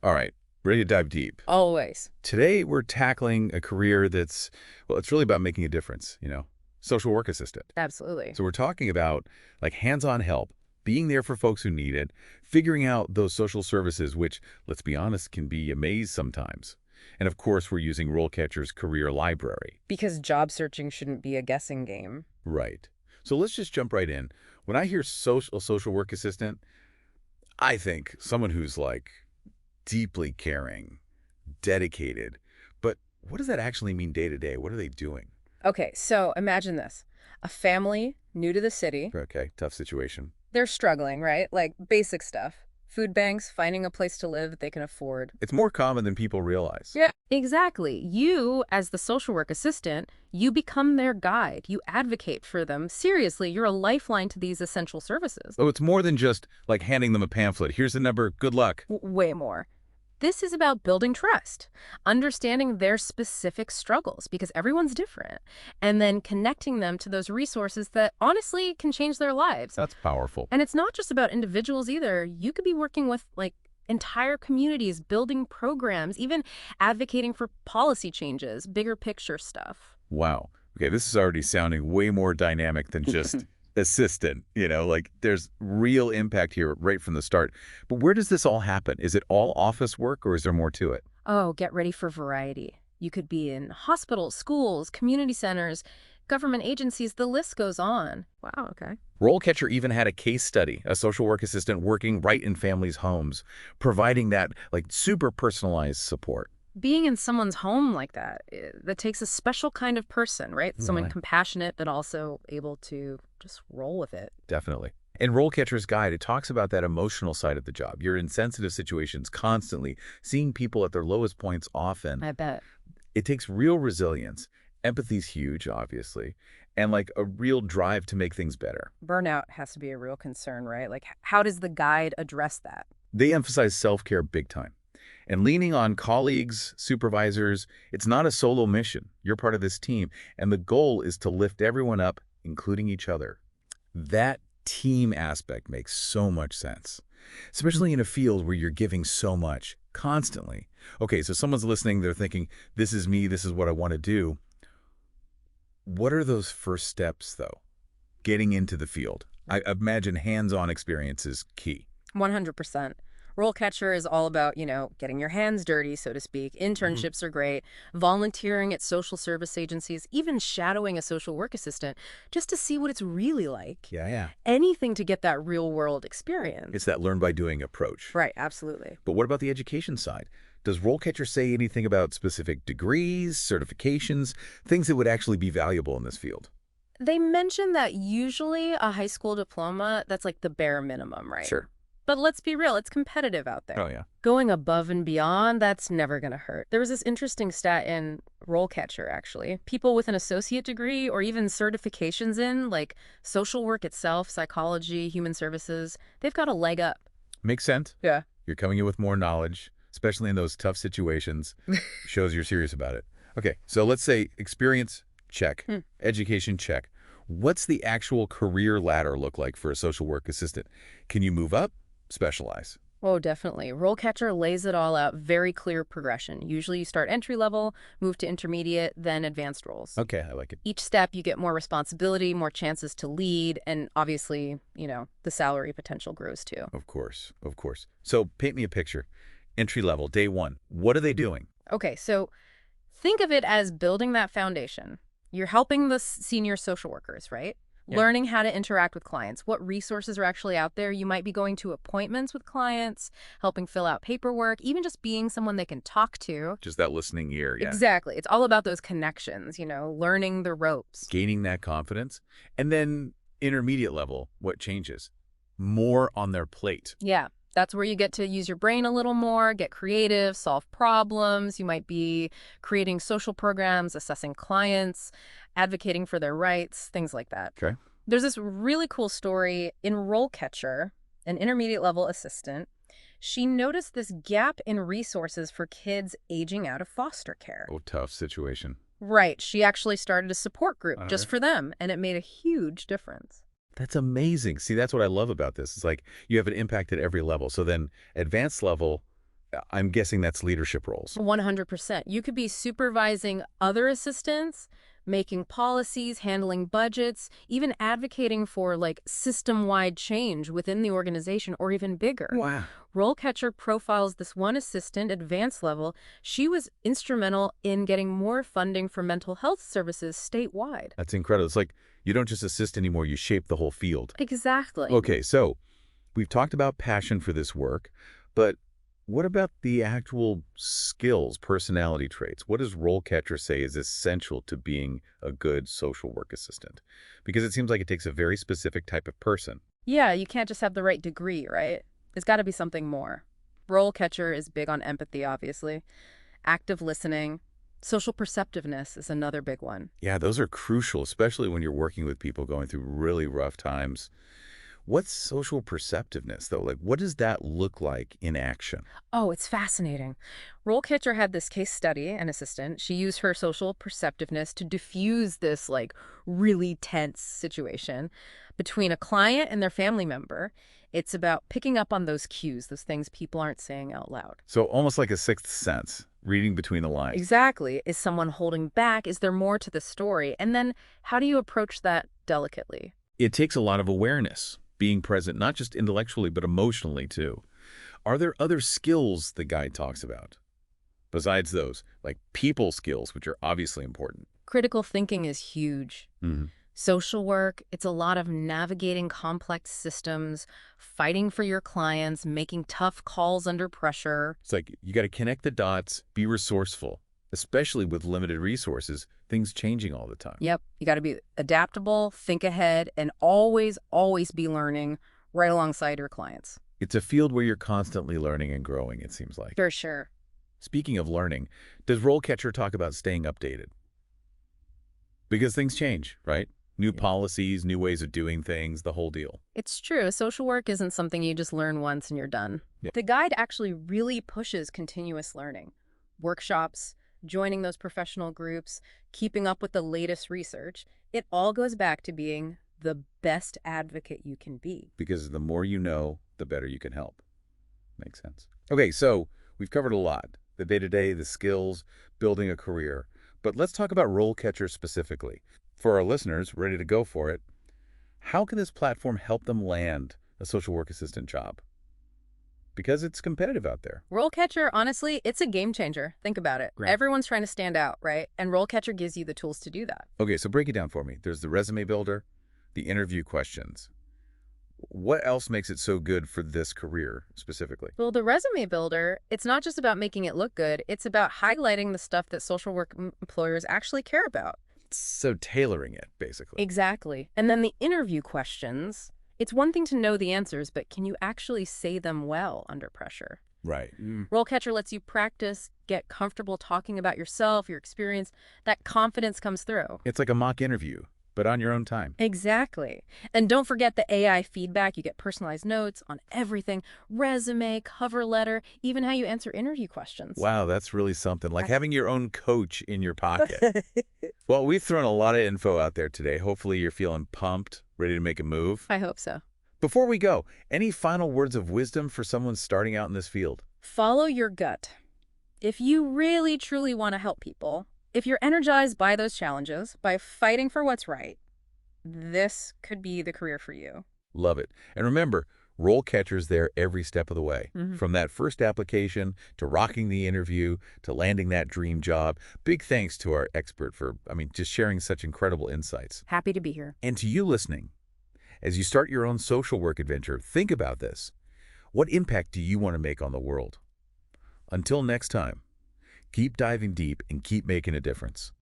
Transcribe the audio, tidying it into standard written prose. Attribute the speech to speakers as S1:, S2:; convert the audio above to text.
S1: All right, ready to dive deep.
S2: Always.
S1: Today, we're tackling a career that's, well, it's really about making a difference, social work assistant.
S2: Absolutely.
S1: So we're talking about like hands-on help, being there for folks who need it, figuring out those social services, which, let's be honest, can be a maze sometimes. And of course, we're using RoleCatcher's career library.
S2: Because job searching shouldn't be a guessing game.
S1: Right. So let's just jump right in. When I hear social work assistant, I think someone who's like deeply caring, dedicated. But what does that actually mean day to day? What are they doing?
S2: Okay, so imagine this. A family new to the city.
S1: Okay, tough situation.
S2: They're struggling, right? Like basic stuff. Food banks, finding a place to live that they can afford.
S1: It's more common than people realize.
S2: Yeah, exactly. You, as the social work assistant, you become their guide. You advocate for them. Seriously, you're a lifeline to these essential services.
S1: Oh, it's more than just like handing them a pamphlet. Here's the number. Good luck.
S2: Way more. This is about building trust, understanding their specific struggles because everyone's different, and then connecting them to those resources that honestly can change their lives.
S1: That's powerful.
S2: And it's not just about individuals either. You could be working with like entire communities, building programs, even advocating for policy changes, bigger picture stuff.
S1: Wow. Okay, this is already sounding way more dynamic than just assistant, like there's real impact here right from the start. But where does this all happen? Is it all office work or is there more to it?
S2: Oh, get ready for variety. You could be in hospitals, schools, community centers, government agencies, the list goes on. Wow, okay.
S1: RoleCatcher even had a case study, a social work assistant working right in families' homes, providing that like super personalized support.
S2: Being in someone's home like that, that takes a special kind of person, right? Someone
S1: Really?
S2: compassionate, but also able to just roll with it.
S1: Definitely. In RoleCatcher's guide, it talks about that emotional side of the job. You're in sensitive situations constantly, seeing people at their lowest points often.
S2: I bet.
S1: It takes real resilience. Empathy's huge, obviously, and like a real drive to make things better.
S2: Burnout has to be a real concern, right? Like, how does the guide address that?
S1: They emphasize self-care big time. And leaning on colleagues, supervisors, it's not a solo mission. You're part of this team, and the goal is to lift everyone up, including each other. That team aspect makes so much sense, especially in a field where you're giving so much constantly. Okay, so someone's listening, they're thinking, this is me, this is what I want to do. What are those first steps, though? Getting into the field. I imagine hands-on experience is key.
S2: 100%. RoleCatcher is all about, getting your hands dirty, so to speak. Internships are great. Volunteering at social service agencies, even shadowing a social work assistant, just to see what it's really like.
S1: Yeah.
S2: Anything to get that real world experience.
S1: It's that learn by doing approach.
S2: Right, absolutely.
S1: But what about the education side? Does RoleCatcher say anything about specific degrees, certifications, things that would actually be valuable in this field?
S2: They mention that usually a high school diploma, that's like the bare minimum, right?
S1: Sure.
S2: But let's be real, it's competitive out there.
S1: Oh, yeah.
S2: Going above and beyond, that's never going to hurt. There was this interesting stat in RoleCatcher, actually. People with an associate degree or even certifications in, like social work itself, psychology, human services, they've got a leg up.
S1: Makes sense.
S2: Yeah.
S1: You're coming in with more knowledge, especially in those tough situations. Shows you're serious about it. Okay, so let's say experience, check. Education, check. What's the actual career ladder look like for a social work assistant? Can you move up? Specialize.
S2: Oh, definitely. RoleCatcher lays it all out, very clear progression. Usually you start entry level, move to intermediate, then advanced roles.
S1: Okay, I like it.
S2: Each step you get more responsibility, more chances to lead, and obviously, the salary potential grows too.
S1: Of course, of course. So paint me a picture. Entry level, day one. What are they doing?
S2: Okay, so think of it as building that foundation. You're helping the senior social workers, right?
S1: Yeah.
S2: Learning how to interact with clients, what resources are actually out there. You might be going to appointments with clients, helping fill out paperwork, even just being someone they can talk to.
S1: Just that listening ear, yeah.
S2: Exactly. It's all about those connections, learning the ropes.
S1: Gaining that confidence. And then intermediate level, what changes? More on their plate.
S2: Yeah. That's where you get to use your brain a little more, get creative, solve problems. You might be creating social programs, assessing clients, advocating for their rights, things like that.
S1: Okay.
S2: There's this really cool story in RoleCatcher, an intermediate level assistant. She noticed this gap in resources for kids aging out of foster care.
S1: Oh, tough situation.
S2: Right. She actually started a support group just for them, and it made a huge difference.
S1: That's amazing. See, that's what I love about this. It's like you have an impact at every level. So then advanced level, I'm guessing that's leadership roles.
S2: 100%. You could be supervising other assistants, making policies, handling budgets, even advocating for like system-wide change within the organization or even bigger.
S1: Wow.
S2: RoleCatcher profiles this one assistant, advanced level. She was instrumental in getting more funding for mental health services statewide.
S1: That's incredible. It's like you don't just assist anymore, you shape the whole field.
S2: Exactly.
S1: Okay, so we've talked about passion for this work, but what about the actual skills, personality traits? What does RoleCatcher say is essential to being a good social work assistant? Because it seems like it takes a very specific type of person.
S2: Yeah, you can't just have the right degree, right? There's got to be something more. RoleCatcher is big on empathy, obviously. Active listening. Social perceptiveness is another big one.
S1: Yeah, those are crucial, especially when you're working with people going through really rough times. What's social perceptiveness, though? Like, what does that look like in action?
S2: Oh, it's fascinating. RoleCatcher had this case study, an assistant. She used her social perceptiveness to diffuse this, like, really tense situation between a client and their family member. It's about picking up on those cues, those things people aren't saying out loud.
S1: So almost like a sixth sense, reading between the lines.
S2: Exactly. Is someone holding back? Is there more to the story? And then how do you approach that delicately?
S1: It takes a lot of awareness, being present, not just intellectually, but emotionally, too. Are there other skills the guide talks about? Besides those, like people skills, which are obviously important.
S2: Critical thinking is huge.
S1: Hmm.
S2: Social work, it's a lot of navigating complex systems, fighting for your clients, making tough calls under pressure.
S1: It's like you got to connect the dots, be resourceful, especially with limited resources, things changing all the time.
S2: Yep, you got to be adaptable, think ahead, and always, always be learning right alongside your clients.
S1: It's a field where you're constantly learning and growing, it seems like.
S2: For sure.
S1: Speaking of learning, does RoleCatcher talk about staying updated? Because things change, right? New policies, new ways of doing things, the whole deal.
S2: It's true. Social work isn't something you just learn once and you're done.
S1: Yeah.
S2: The guide actually really pushes continuous learning. Workshops, joining those professional groups, keeping up with the latest research. It all goes back to being the best advocate you can be.
S1: Because the more you know, the better you can help. Makes sense. Okay, so we've covered a lot. The day-to-day, the skills, building a career. But let's talk about RoleCatcher specifically. For our listeners ready to go for it, how can this platform help them land a social work assistant job? Because it's competitive out there.
S2: RoleCatcher, honestly, it's a game changer. Think about it.
S1: Great.
S2: Everyone's trying to stand out, right? And RoleCatcher gives you the tools to do that.
S1: Okay, so break it down for me. There's the resume builder, the interview questions. What else makes it so good for this career specifically?
S2: Well, the resume builder, it's not just about making it look good. It's about highlighting the stuff that social work employers actually care about.
S1: So tailoring it, basically.
S2: Exactly. And then the interview questions, it's one thing to know the answers, but can you actually say them well under pressure?
S1: Right.
S2: RoleCatcher lets you practice, get comfortable talking about yourself, your experience. That confidence comes through.
S1: It's like a mock interview, but on your own time.
S2: Exactly. And don't forget the AI feedback. You get personalized notes on everything, resume, cover letter, even how you answer interview questions.
S1: Wow, that's really something. Like having your own coach in your pocket. Well, we've thrown a lot of info out there today. Hopefully you're feeling pumped, ready to make a move.
S2: I hope so.
S1: Before we go, any final words of wisdom for someone starting out in this field?
S2: Follow your gut. If you really, truly want to help people, if you're energized by those challenges, by fighting for what's right, this could be the career for you.
S1: Love it. And remember, RoleCatcher's there every step of the way. From that first application, to rocking the interview, to landing that dream job. Big thanks to our expert for, just sharing such incredible insights.
S2: Happy to be here.
S1: And to you listening, as you start your own social work adventure, think about this. What impact do you want to make on the world? Until next time, keep diving deep and keep making a difference.